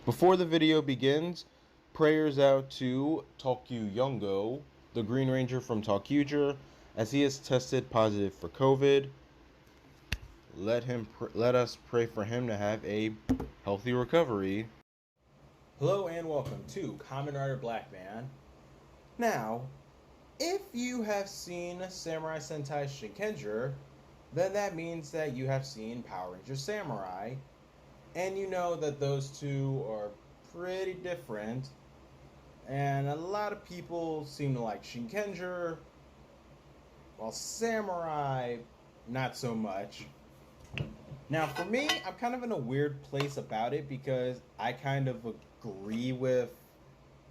Before the video begins, prayers out to Tokyu Yongo, the Green Ranger from Tokyuger, as he is tested positive for COVID. Let us pray for him to have a healthy recovery. Hello and welcome to KamenRider Blackman. Now, if you have seen Samurai Sentai Shinkenger, then that means that you have seen Power Rangers Samurai, and you know that those two are pretty different, and a lot of people seem to like Shinkenger, while Samurai, not so much. Now, for me, I'm kind of in a weird place about it because I kind of agree with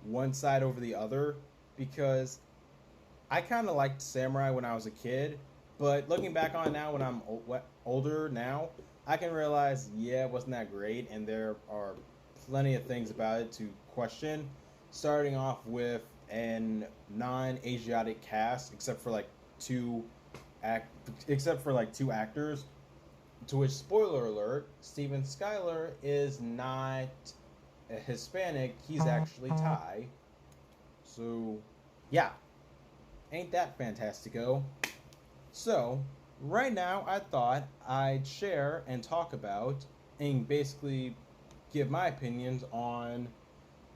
one side over the other because I kind of liked Samurai when I was a kid, but looking back on it now when I'm older now, I can realize, yeah, it wasn't that great, and there are plenty of things about it to question, starting off with an non-Asiatic cast, except for like two actors. To which, spoiler alert, Steven Skyler is not a Hispanic, he's actually Thai. So, yeah, ain't that fantastico? So, right now I thought I'd share and talk about and basically give my opinions on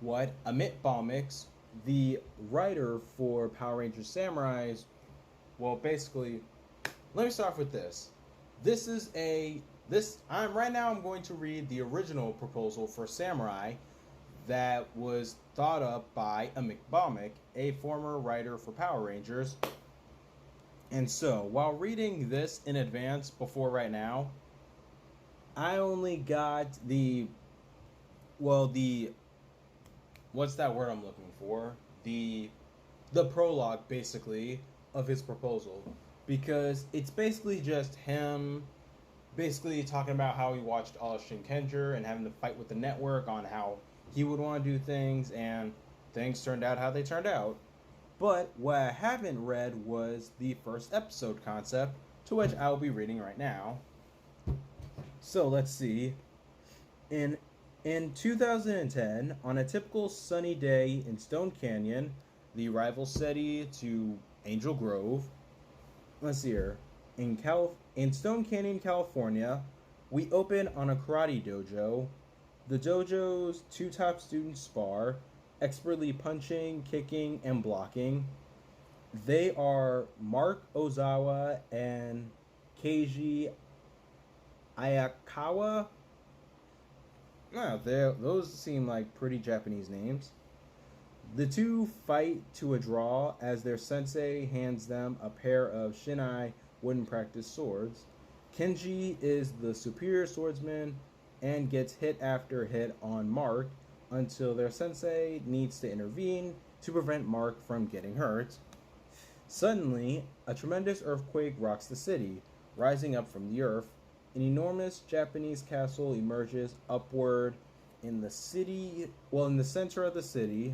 what Amit Bhaumik, the writer for Power Rangers Samurais, well, basically, let me start off with this. I'm going to read the original proposal for Samurai that was thought up by Amit Bhaumik, a former writer for Power Rangers. And so, while reading this in advance before right now, I only got what's that word I'm looking for? The prologue, basically, of his proposal. Because it's basically just him basically talking about how he watched all of Shinkenger and having to fight with the network on how he would want to do things, and things turned out how they turned out. But what I haven't read was the first episode concept, to which I will be reading right now. So let's see. In 2010, on a typical sunny day in Stone Canyon, the rival city to Angel Grove, let's see here. In Stone Canyon, California, we open on a karate dojo. The dojo's two top students spar, expertly punching, kicking, and blocking. They are Mark Ozawa and Keiji Ayakawa. No, those seem like pretty Japanese names. The two fight to a draw as their sensei hands them a pair of Shinai wooden practice swords. Kenji is the superior swordsman and gets hit after hit on Mark until their sensei needs to intervene to prevent Mark from getting hurt. Suddenly, a tremendous earthquake rocks the city. Rising up from the earth, an enormous Japanese castle emerges upward in the center of the city.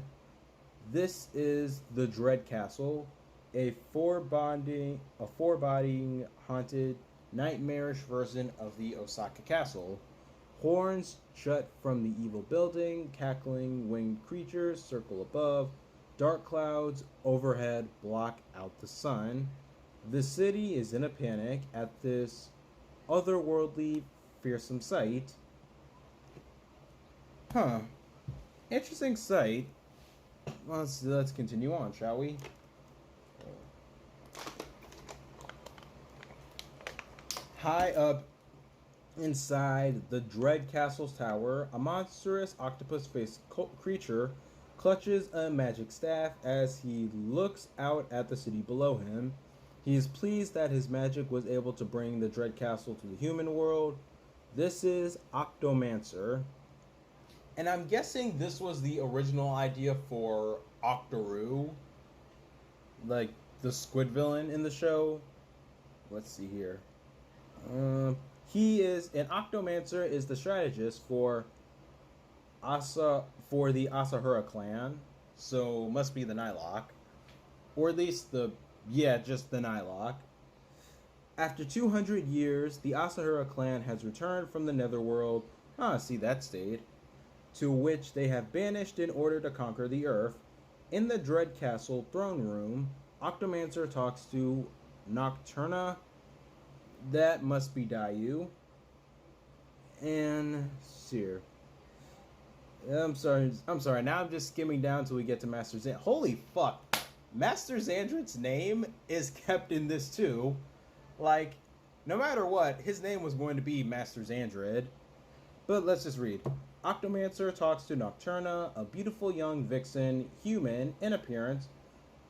This is the Dread Castle, a foreboding haunted, nightmarish version of the Osaka Castle. Horns jut from the evil building, cackling winged creatures circle above, dark clouds overhead block out the sun. The city is in a panic at this otherworldly, fearsome sight. Interesting sight. Let's continue on, shall we? High up inside the Dread Castle's tower, a monstrous octopus-faced creature clutches a magic staff as he looks out at the city below him. He is pleased that his magic was able to bring the Dread Castle to the human world. This is Octomancer. And I'm guessing this was the original idea for Octoroo, like the squid villain in the show. Let's see here. An Octomancer is the strategist for the Asahura clan, so must be the Nylok, or at least just the Nylok. After 200 years, the Asahura clan has returned from the Netherworld. See, that stayed. to which they have banished in order to conquer the earth. In the Dread Castle throne room, Octomancer talks to Nocturna, that must be Dayu, and Seer. I'm sorry. Now I'm just skimming down until we get to Master Xandred. Holy fuck. Master Xandred's name is kept in this too. Like, no matter what, his name was going to be Master Xandred. But let's just read. Octomancer talks to Nocturna, a beautiful young vixen, human in appearance,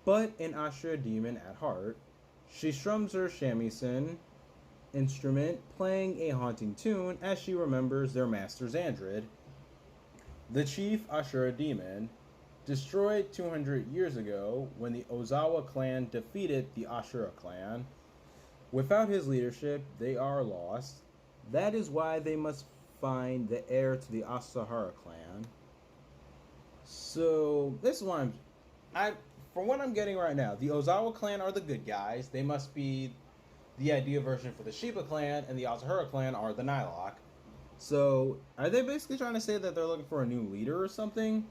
but an Ashura demon at heart. She strums her shamisen instrument, playing a haunting tune as she remembers their Master Xandred, the chief Ashura demon, destroyed 200 years ago when the Ozawa clan defeated the Ashura clan. Without his leadership, they are lost. That is why they must find the heir to the Asahara clan. So this is what from what I'm getting right now, the Ozawa clan are the good guys. They must be the idea version for the Shiba clan, and the Asahara clan are the Nylok. So are they basically trying to say that they're looking for a new leader or something?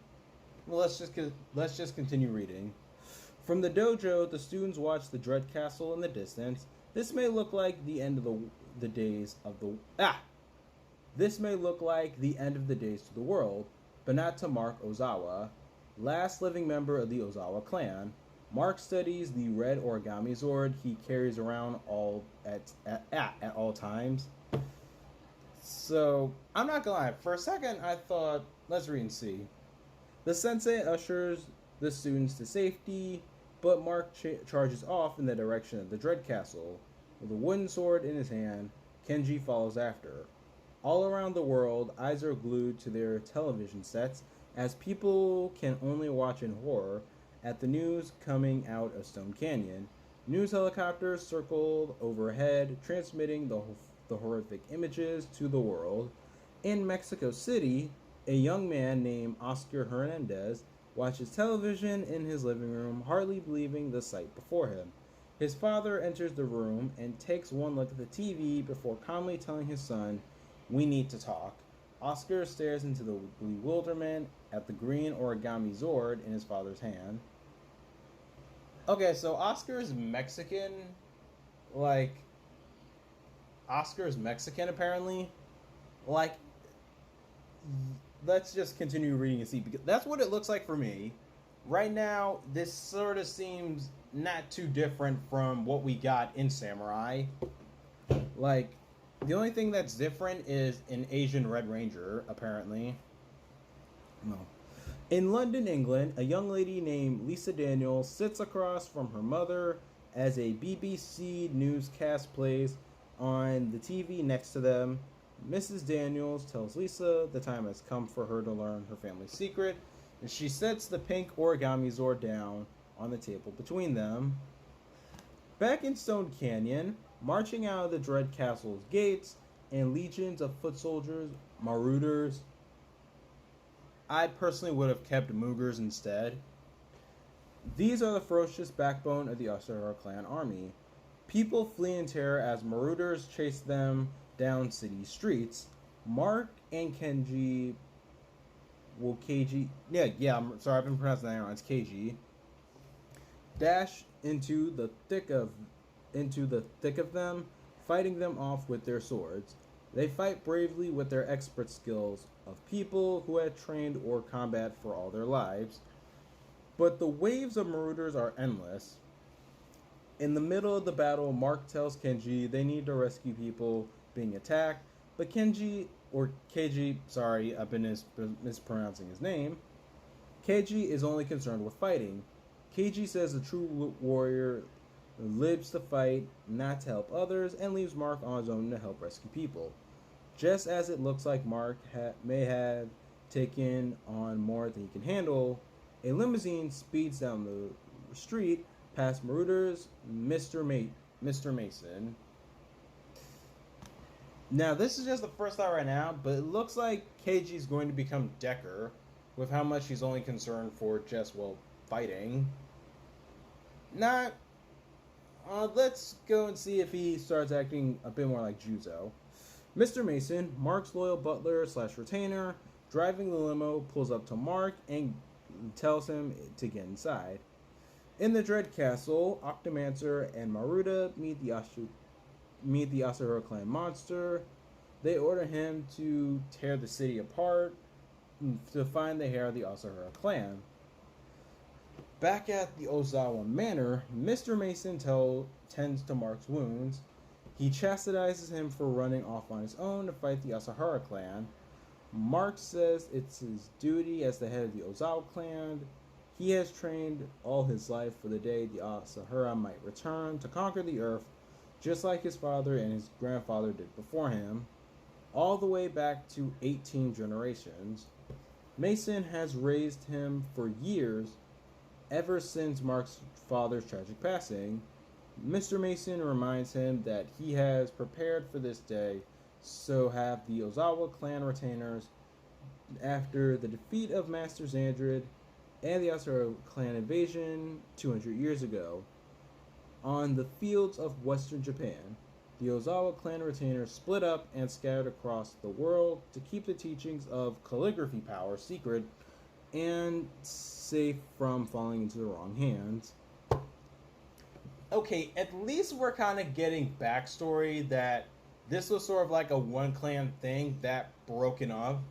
Well, let's just continue reading. From the dojo, the students watch the Dread Castle in the distance. This may look like the end of the days of the This may look like the end of the days to the world, but not to Mark Ozawa, last living member of the Ozawa clan. Mark studies the red origami Zord he carries around at all times. So, I'm not gonna lie, for a second I thought, let's read and see. The sensei ushers the students to safety, but Mark charges off in the direction of the Dread Castle. With a wooden sword in his hand, Kenji follows after. All around the world, eyes are glued to their television sets as people can only watch in horror at the news coming out of Stone Canyon. News helicopters circled overhead, transmitting the horrific images to the world. In Mexico City, a young man named Oscar Hernandez watches television in his living room, hardly believing the sight before him. His father enters the room and takes one look at the TV before calmly telling his son, "We need to talk." Oscar stares into the bewilderment at the green origami Zord in his father's hand. Okay, so Oscar's Mexican. Oscar's Mexican, apparently. Let's just continue reading and see, because that's what it looks like for me. Right now, this sort of seems not too different from what we got in Samurai. The only thing that's different is an Asian Red Ranger, apparently. No. In London, England, a young lady named Lisa Daniels sits across from her mother as a BBC newscast plays on the TV next to them. Mrs. Daniels tells Lisa the time has come for her to learn her family's secret, and she sets the pink origami Zord down on the table between them. Back in Stone Canyon, marching out of the Dread Castle's gates, and legions of foot soldiers, marauders. I personally would have kept Moogers instead. These are the ferocious backbone of the Asahara clan army. People flee in terror as marauders chase them down city streets. Mark and Kenji, Keiji, I'm sorry, I've been pronouncing that wrong. It's Keiji. Dash into the thick of them, fighting them off with their swords. They fight bravely with their expert skills of people who had trained or combat for all their lives. But the waves of marauders are endless. In the middle of the battle, Mark tells Kenji they need to rescue people being attacked, but Keiji, sorry, I've been mispronouncing his name. Keiji is only concerned with fighting. Keiji says the true warrior lives to fight, not to help others, and leaves Mark on his own to help rescue people. Just as it looks like Mark may have taken on more than he can handle, a limousine speeds down the street past marauders, Mr. Mason. Now, this is just the first thought right now, but it looks like Keiji's going to become Decker, with how much he's only concerned for just, fighting. Let's go and see if he starts acting a bit more like Juzo. Mr. Mason, Mark's loyal butler / retainer, driving the limo, pulls up to Mark and tells him to get inside. In the Dread Castle, Octomancer and Maruta meet the Asahura clan monster. They order him to tear the city apart to find the heir of the Asahura clan. Back at the Ozawa Manor, Mr. Mason tends to Mark's wounds. He chastises him for running off on his own to fight the Asahara clan. Mark says it's his duty as the head of the Ozawa clan. He has trained all his life for the day the Asahara might return to conquer the earth, just like his father and his grandfather did before him, all the way back to 18 generations. Mason has raised him for years, ever since Mark's father's tragic passing. Mr. Mason reminds him that he has prepared for this day, so have the Ozawa clan retainers. After the defeat of Master Xandred and the Asahara clan invasion 200 years ago, on the fields of western Japan, the Ozawa clan retainers split up and scattered across the world to keep the teachings of calligraphy power secret and safe from falling into the wrong hands. Okay, at least we're kind of getting backstory that this was sort of like a one clan thing that broken up,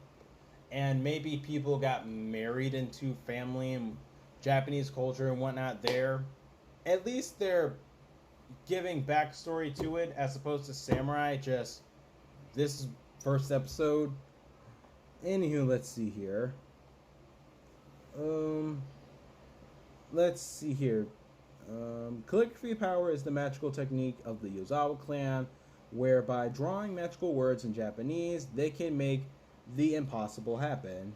and maybe people got married into family and Japanese culture and whatnot there. At least they're giving backstory to it as opposed to samurai just this first episode. Anywho, let's see here. Let's see here. Calligraphy power is the magical technique of the Ozawa clan, whereby drawing magical words in Japanese, they can make the impossible happen.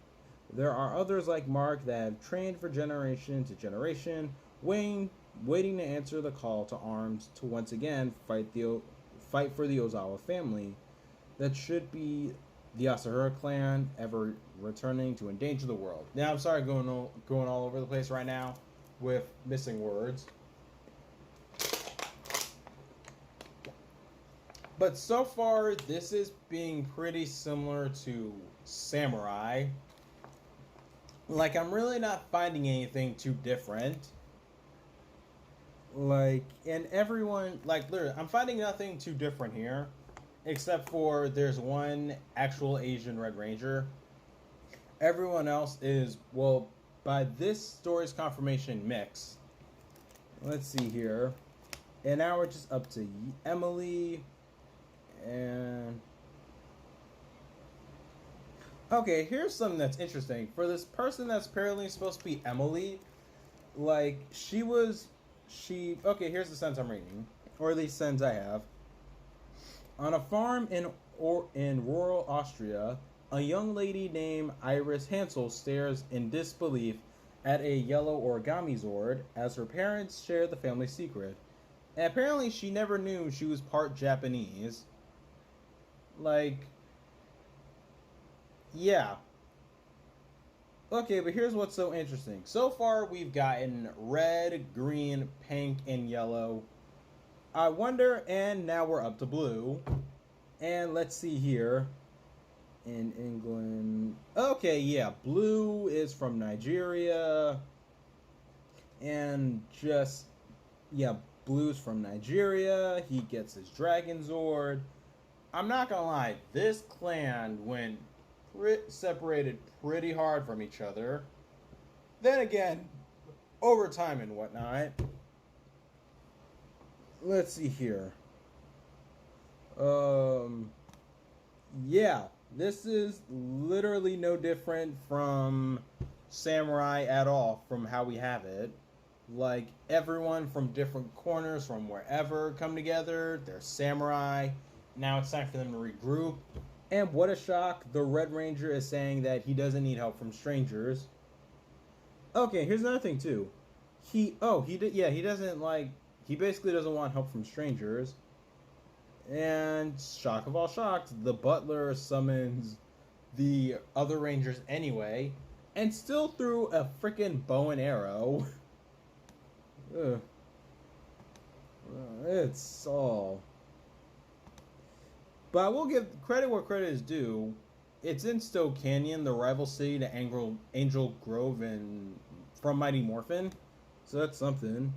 There are others like Mark that have trained for generation to generation, waiting to answer the call to arms to once again fight for the Ozawa family. That should be the Asahura clan ever returning to endanger the world. Now, I'm sorry going all over the place right now with missing words. But so far, this is being pretty similar to Samurai. Like, I'm really not finding anything too different. Like, and everyone, like, literally, I'm finding nothing too different here. Except for there's one actual Asian Red Ranger. Everyone else is, well, by this story's confirmation, mix. Let's see here. And now we're just up to Emily. And okay, here's something that's interesting. For this person that's apparently supposed to be Emily, like, okay, here's the sentence I'm reading. Or at least sentence I have. On a farm in rural Austria, a young lady named Iris Hansel stares in disbelief at a yellow origami Zord as her parents share the family secret. And apparently she never knew she was part Japanese. Like, yeah. Okay, but here's what's so interesting. So far, we've gotten red, green, pink, and yellow. I wonder, and now we're up to blue. And let's see here. In England. Okay, yeah, blue is from Nigeria. And just, yeah, blue's from Nigeria. He gets his Dragon Zord. I'm not gonna lie, this clan went separated pretty hard from each other. Then again, over time and whatnot. Let's see here. Yeah, this is literally no different from Samurai at all from how we have it. Like, everyone from different corners from wherever come together. They're Samurai. Now it's time for them to regroup. And what a shock, the Red Ranger is saying that he doesn't need help from strangers. Okay, here's another thing too. He basically doesn't want help from strangers. And shock of all shocks, the butler summons the other rangers anyway, and still threw a freaking bow and arrow. Ugh. It's all. But I will give credit where credit is due. it's in Stowe Canyon, the rival city to Angel Grove and from Mighty Morphin. So that's something.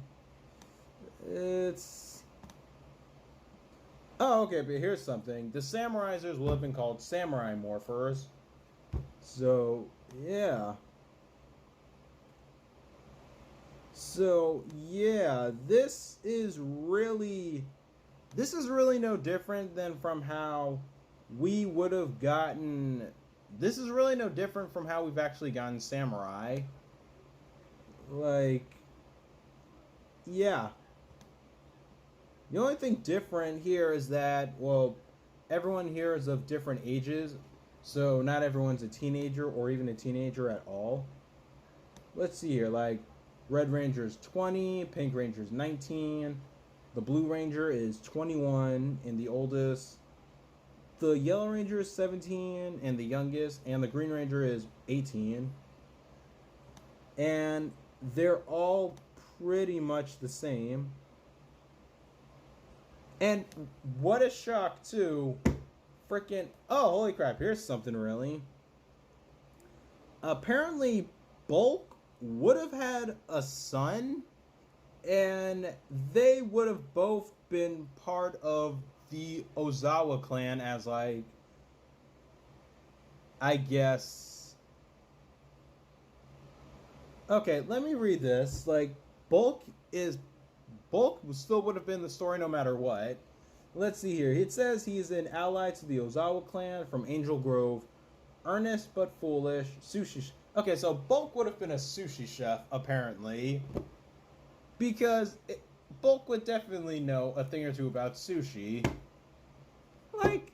It's oh okay, but here's something. The Samurizers will have been called Samurai Morphers. So yeah. So yeah, this is really no different than from how we would have gotten. This is really no different from how we've actually gotten Samurai. Like, yeah. The only thing different here is that, well, everyone here is of different ages, so not everyone's a teenager or even a teenager at all. Let's see here, like, Red Ranger's 20, Pink Ranger's 19, the Blue Ranger is 21 and the oldest. The Yellow Ranger is 17 and the youngest, and the Green Ranger is 18. And they're all pretty much the same. And what a shock, too. Freaking, oh, holy crap, here's something really. Apparently, Bulk would have had a son, and they would have both been part of the Ozawa clan as, like, I guess. Okay, let me read this. Like, Bulk still would have been the story no matter what. Let's see here. It says he's an ally to the Ozawa clan from Angel Grove. Earnest but foolish. Sushi. Okay, so Bulk would have been a sushi chef, apparently. Because Bulk would definitely know a thing or two about sushi. Like.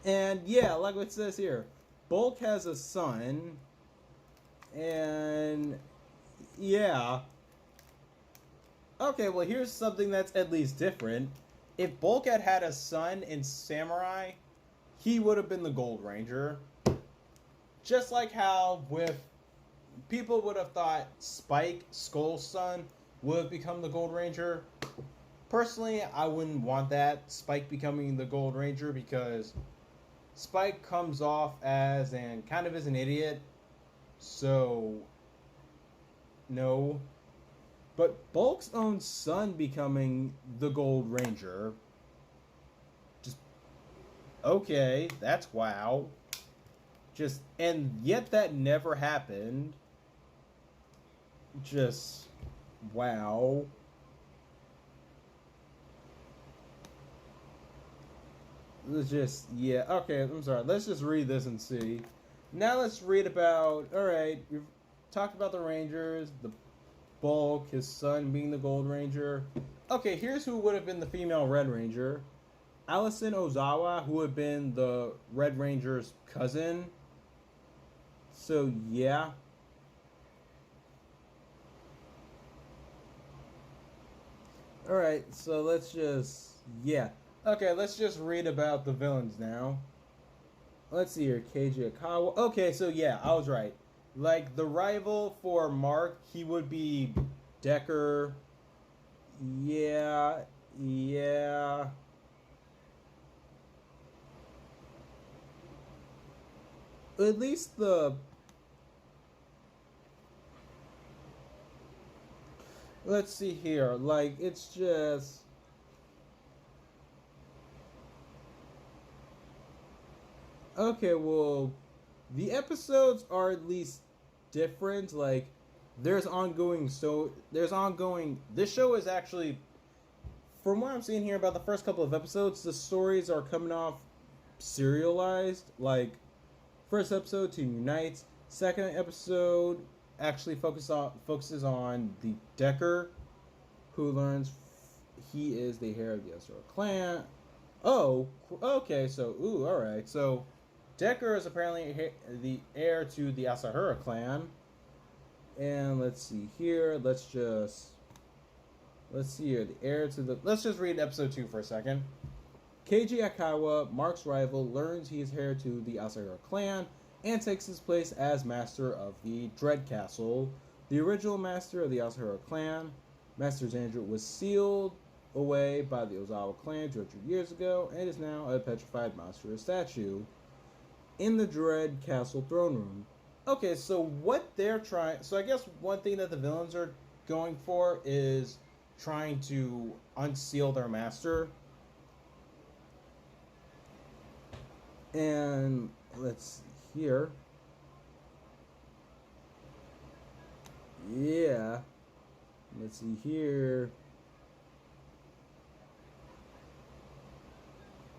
And yeah, like what it says here. Bulk has a son. And yeah. Okay, well, here's something that's at least different. If Bulk had had a son in Samurai, he would have been the Gold Ranger. Just like how with people would have thought Spike, Skull's son, would have become the Gold Ranger. Personally, I wouldn't want that, Spike becoming the Gold Ranger, because Spike comes off as and kind of as an idiot. So, no. But Bulk's own son becoming the Gold Ranger. Just, okay, that's wow. Just, and yet that never happened. Just, wow. Let's just, yeah, okay, I'm sorry. Let's just read this and see. Now let's read about, alright, we've talked about the Rangers, the Bulk, his son being the Gold Ranger. Okay, here's who would have been the female Red Ranger. Allison Ozawa, who would have been the Red Ranger's cousin. So, yeah. Alright, so let's just, yeah. Okay, let's just read about the villains now. Let's see here, Keiji Akawa. Okay, so yeah, I was right. Like, the rival for Mark, he would be Decker. Yeah. At least the... Let's see here. Like, it's just... Okay, well, the episodes are at least different. Like, there's ongoing. This show is actually, from what I'm seeing here about the first couple of episodes, the stories are coming off serialized. Like, first episode, Team Unites. Second episode actually focuses on the Decker, who learns he is the heir of the Asura clan. Oh, okay. So, all right. So, Decker is apparently the heir to the Asahara clan. And let's see here. Let's see here. The heir to the... Let's just read episode 2 for a second. Keiji Akawa, Mark's rival, learns he is heir to the Asahara clan and takes his place as master of the Dread Castle. The original master of the Asahara clan, Master Xandra, was sealed away by the Ozawa clan 200 years ago and is now a petrified monstrous statue in the Dread Castle throne room. Okay, so what they're trying... So I guess one thing that the villains are going for is trying to unseal their master. And let's see here. Yeah. Let's see here.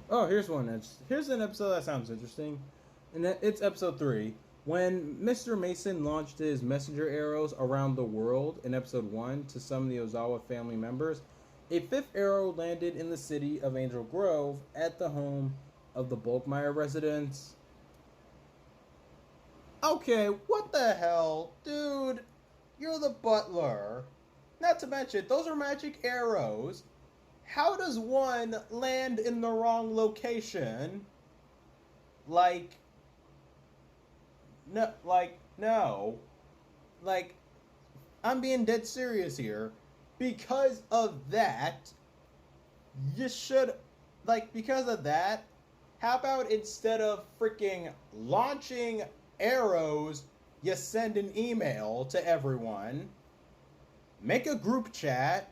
Oh, here's one. Here's an episode that sounds interesting. And it's episode 3. When Mr. Mason launched his messenger arrows around the world in episode 1 to some of the Ozawa family members, a 5th arrow landed in the city of Angel Grove at the home of the Bulkmeyer residents. Okay, what the hell? Dude, you're the butler. Not to mention, those are magic arrows. How does one land in the wrong location? No. I'm being dead serious here. Because of that, because of that, how about instead of freaking launching arrows, you send an email to everyone, make a group chat.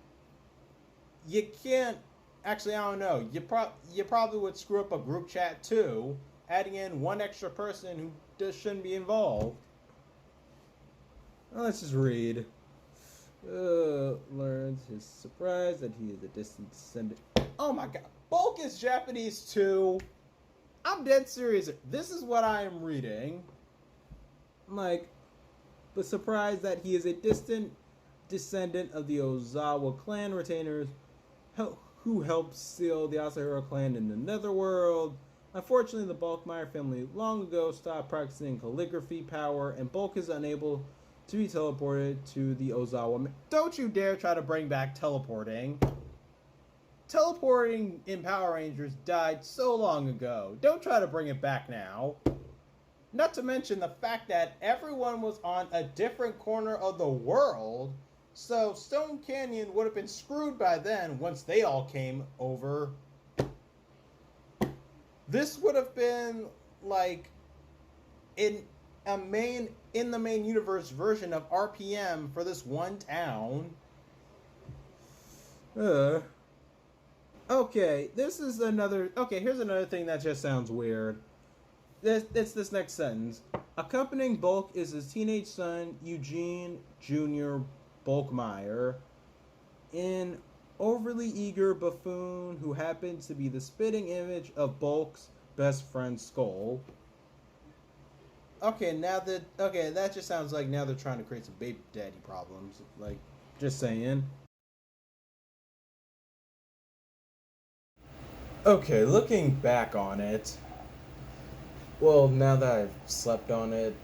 You can't, actually, I don't know, you probably would screw up a group chat too, adding in one extra person who just shouldn't be involved. Well, let's just read. Learns his surprise that he is a distant descendant. Oh my god, Bulk is Japanese too. I'm dead serious. This is what I am reading. The surprise that he is a distant descendant of the Ozawa clan retainers who helped seal the Asahara clan in the Netherworld. Unfortunately, the Bulkmeyer family long ago stopped practicing calligraphy power, and Bulk is unable to be teleported to the Ozawa. Don't you dare try to bring back teleporting. Teleporting in Power Rangers died so long ago. Don't try to bring it back now. Not to mention the fact that everyone was on a different corner of the world, so Stone Canyon would have been screwed by then once they all came over. This would have been in the main universe version of RPM for this one town. Okay, here's another thing that just sounds weird. It's this next sentence. Accompanying Bulk is his teenage son, Eugene Jr. Bulkmeyer, an overly eager buffoon who happens to be the spitting image of Bulk's best friend, Skull. That just sounds like now they're trying to create some baby daddy problems. Just saying. Okay, looking back on it, well, now that I've slept on it,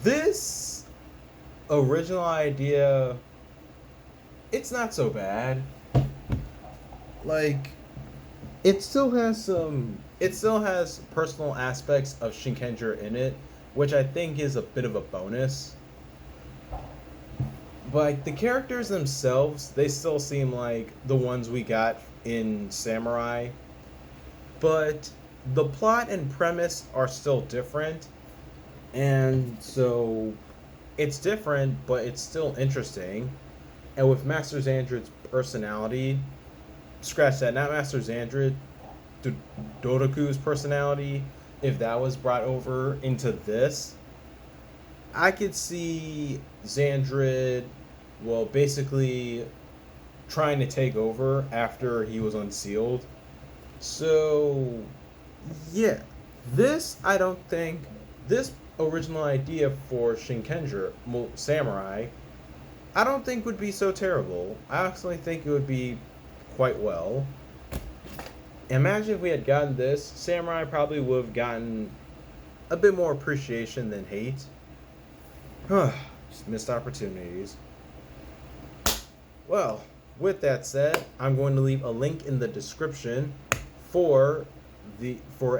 this original idea, it's not so bad. It still has personal aspects of Shinkenger in it, which I think is a bit of a bonus. But the characters themselves, they still seem like the ones we got in Samurai. But the plot and premise are still different. And so it's different, but it's still interesting. And with Master Xandred's personality, scratch that, not Master Xandred, Dodoku's personality, if that was brought over into this, I could see Xandred, basically trying to take over after he was unsealed. So, yeah, this original idea for Shinkenger, Samurai, I don't think would be so terrible. I actually think it would be quite well. Imagine if we had gotten this, Samurai probably would have gotten a bit more appreciation than hate. Just missed opportunities. Well, with that said, I'm going to leave a link in the description for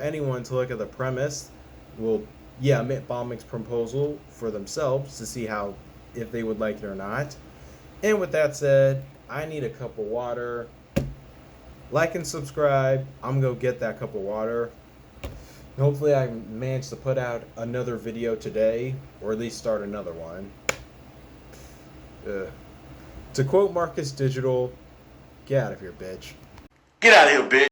anyone to look at the premise. Amit Bhaumik's proposal for themselves to see if they would like it or not. And with that said, I need a cup of water. Like and subscribe. I'm going to go get that cup of water. Hopefully I manage to put out another video today, or at least start another one. To quote Marcus Digital, get out of here, bitch. Get out of here, bitch.